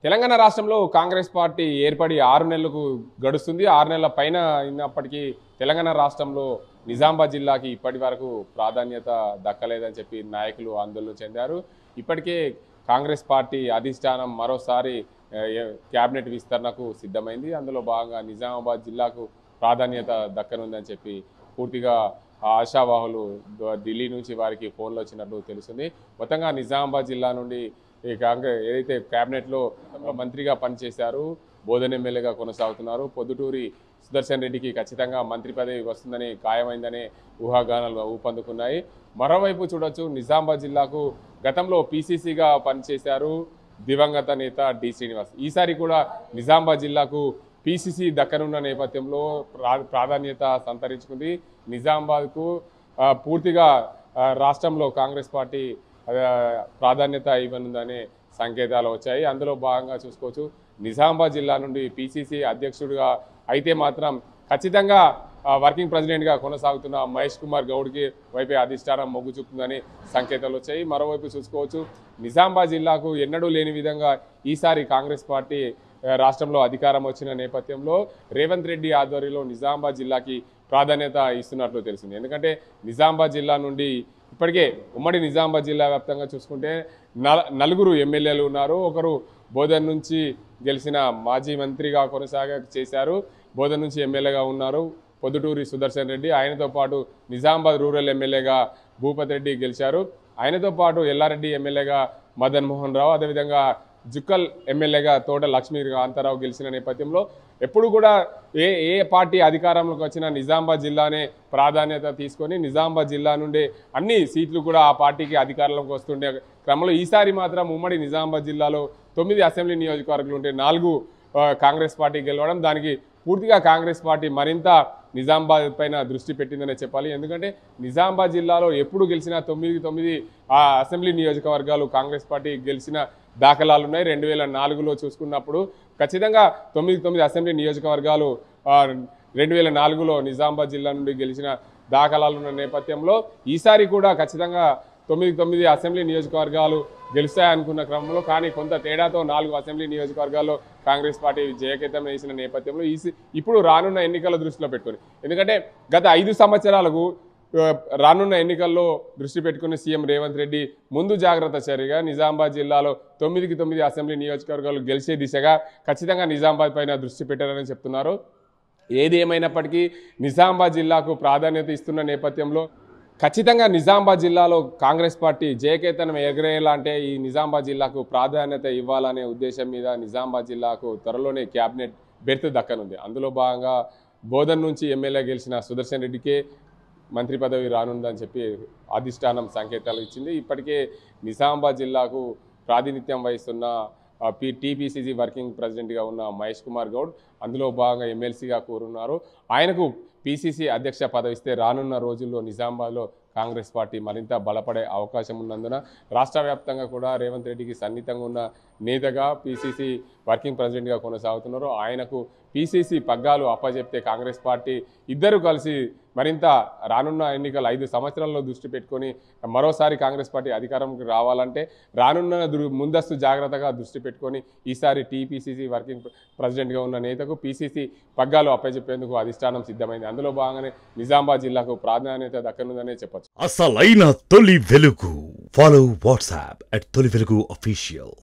తెలంగాణ రాష్ట్రంలో కాంగ్రెస్ పార్టీ ఏర్పడి 6 నెలలకు గడుస్తుంది. 6 నెలల పైన అయినప్పటికీ తెలంగాణ రాష్ట్రంలో నిజామాబాద్ జిల్లాకి ఇప్పటి వరకు ప్రాధాన్యత దక్కలేదని చెప్పి నాయకులు ఆందోళన చెందారు. ఇప్పటికే కాంగ్రెస్ పార్టీ అధిష్టానం మరోసారి క్యాబినెట్ విస్తరణకు సిద్ధమైంది. అందులో భాగంగా నిజామాబాద్ జిల్లాకు ప్రాధాన్యత దక్కనుందని చెప్పి పూర్తిగా ఆశావాహులు ఢిల్లీ నుంచి వారికి ఫోన్లు వచ్చినట్టు తెలుస్తుంది. మొత్తంగా నిజామాబాద్ జిల్లా నుండి ఈ కాంగ్రెస్ ఏదైతే క్యాబినెట్లో మంత్రిగా పనిచేశారు, బోధన ఎమ్మెల్యేగా కొనసాగుతున్నారు. పొద్దుటూరి సుదర్శన్ రెడ్డికి ఖచ్చితంగా మంత్రి పదవి వస్తుందని ఖాయమైందనే ఊహాగానాలు ఊపందుకున్నాయి. మరోవైపు చూడొచ్చు, నిజామాబాద్ జిల్లాకు గతంలో పీసీసీగా పనిచేశారు దివంగత నేత డి శ్రీనివాస్. ఈసారి కూడా నిజామాబాద్ జిల్లాకు పీసీసీ దక్కనున్న నేపథ్యంలో ప్రాధాన్యత సంతరించుకుంది. నిజామాబాద్కు పూర్తిగా రాష్ట్రంలో కాంగ్రెస్ పార్టీ ప్రాధాన్యత ఇవ్వనుందనే సంకేతాలు వచ్చాయి. అందులో భాగంగా చూసుకోవచ్చు, నిజామాబాద్ జిల్లా నుండి పీసీసీ అధ్యక్షుడిగా అయితే మాత్రం ఖచ్చితంగా వర్కింగ్ ప్రెసిడెంట్గా కొనసాగుతున్న మహేష్ కుమార్ గౌడ్కి వైపే అధిష్టానం మొగ్గు చూపుతుందని సంకేతాలు వచ్చాయి. మరోవైపు చూసుకోవచ్చు, నిజామాబాద్ జిల్లాకు ఎన్నడూ లేని విధంగా ఈసారి కాంగ్రెస్ పార్టీ రాష్ట్రంలో అధికారం వచ్చిన నేపథ్యంలో రేవంత్ రెడ్డి ఆధ్వర్యంలో నిజామాబాద్ జిల్లాకి ప్రాధాన్యత ఇస్తున్నట్లు తెలిసింది. ఎందుకంటే నిజామాబాద్ జిల్లా నుండి ఇప్పటికే ఉమ్మడి నిజామాబాద్ జిల్లా వ్యాప్తంగా చూసుకుంటే నలుగురు ఎమ్మెల్యేలు ఉన్నారు. ఒకరు బోధన్ నుంచి గెలిచిన మాజీ మంత్రిగా చేశారు, బోధన్ నుంచి ఎమ్మెల్యేగా ఉన్నారు పొద్దుటూరి సుదర్శన్ రెడ్డి. ఆయనతో పాటు నిజామాబాద్ రూరల్ ఎమ్మెల్యేగా భూపతి రెడ్డి గెలిచారు. ఆయనతో పాటు ఎల్లారెడ్డి ఎమ్మెల్యేగా మదన్ మోహన్ రావు, అదేవిధంగా జుక్కల్ ఎమ్మెల్యేగా తోట లక్ష్మీ కాంతారావు గెలిచిన నేపథ్యంలో ఎప్పుడు కూడా ఏ పార్టీ అధికారంలోకి వచ్చినా నిజామాబాద్ జిల్లానే ప్రాధాన్యత తీసుకొని నిజామాబాద్ జిల్లా నుండే అన్ని సీట్లు కూడా ఆ పార్టీకి అధికారంలోకి వస్తుండే క్రమంలో ఈసారి మాత్రం ఉమ్మడి నిజామాబాద్ జిల్లాలో 9 అసెంబ్లీ నియోజకవర్గాలు ఉంటే 4 కాంగ్రెస్ పార్టీ గెలవడం, దానికి పూర్తిగా కాంగ్రెస్ పార్టీ మరింత నిజామాబాద్ పైన దృష్టి పెట్టిందనే చెప్పాలి. ఎందుకంటే నిజామాబాద్ జిల్లాలో ఎప్పుడు గెలిచినా 9 అసెంబ్లీ నియోజకవర్గాలు కాంగ్రెస్ పార్టీ గెలిచిన దాఖలాలు ఉన్నాయి. 2004లో చూసుకున్నప్పుడు ఖచ్చితంగా 9 అసెంబ్లీ నియోజకవర్గాలు 2004లో నిజామాబాద్ జిల్లా నుండి గెలిచిన దాఖలాలు ఉన్న నేపథ్యంలో ఈసారి కూడా ఖచ్చితంగా 9 అసెంబ్లీ నియోజకవర్గాలు గెలుస్తాయనుకున్న క్రమంలో కానీ కొంత తేడాతో 4 అసెంబ్లీ నియోజకవర్గాల్లో కాంగ్రెస్ పార్టీ జయకేతం వేసిన నేపథ్యంలో ఇప్పుడు రానున్న ఎన్నికల దృష్టిలో పెట్టుకొని, ఎందుకంటే గత 5 సంవత్సరాలకు రానున్న ఎన్నికల్లో దృష్టి పెట్టుకుని సీఎం రేవంత్ రెడ్డి ముందు జాగ్రత్త చర్యగా నిజామాబాద్ జిల్లాలో 9 అసెంబ్లీ నియోజకవర్గాలు గెలిచే దిశగా ఖచ్చితంగా నిజామాబాద్ పైన దృష్టి పెట్టారని చెప్తున్నారు. ఏది ఏమైనప్పటికీ నిజామాబాద్ జిల్లాకు ప్రాధాన్యత ఇస్తున్న నేపథ్యంలో ఖచ్చితంగా నిజామాబాద్ జిల్లాలో కాంగ్రెస్ పార్టీ జయకేతనం ఎగరేయాలంటే ఈ నిజామాబాద్ జిల్లాకు ప్రాధాన్యత ఇవ్వాలనే ఉద్దేశం మీద నిజామాబాద్ జిల్లాకు త్వరలోనే క్యాబినెట్ బెర్త్ దక్కనుంది. అందులో భాగంగా బోధన్ నుంచి ఎమ్మెల్యే గెలిచిన సుదర్శన్ రెడ్డికే మంత్రి పదవి రానుందని చెప్పి అధిష్టానం సంకేతాలు ఇచ్చింది. ఇప్పటికే నిజామాబాద్ జిల్లాకు ప్రాతినిధ్యం వహిస్తున్న టీపీసీసీ వర్కింగ్ ప్రెసిడెంట్గా ఉన్న మహేష్ కుమార్ గౌడ్ అందులో భాగంగా ఎమ్మెల్సీగా కోరున్నారు. ఆయనకు పీసీసీ అధ్యక్ష పదవి ఇస్తే రానున్న రోజుల్లో నిజామాబాద్లో కాంగ్రెస్ పార్టీ మరింత బలపడే అవకాశం ఉన్నందున రాష్ట్ర వ్యాప్తంగా కూడా రేవంత్ రెడ్డికి సన్నిహితంగా ఉన్న నేతగా పీసీసీ వర్కింగ్ ప్రెసిడెంట్గా కొనసాగుతున్నారు. ఆయనకు పీసీసీ పగ్గాలు అప్పచెప్తే కాంగ్రెస్ పార్టీ ఇద్దరు కలిసి మరింత రానున్న ఎన్నికలు 5 సంవత్సరాల్లో దృష్టి పెట్టుకొని మరోసారి కాంగ్రెస్ పార్టీ అధికారంకి రావాలంటే రానున్న ముందస్తు జాగ్రత్తగా దృష్టి పెట్టుకొని ఈసారి టీపీసీసీ వర్కింగ్ ప్రెసిడెంట్గా ఉన్న నేతకు పీసీసీ పగ్గాలు అప్పచెప్పేందుకు అధిష్టానం సిద్ధమైంది. అందులో భాగంగానే నిజామాబాద్ జిల్లాకు ప్రాధాన్యత దక్కనుందనే చెప్పొచ్చు. అసలైన తొలి వెలుగు. ఫాలో వాట్సాప్ @తొలి వెలుగు official.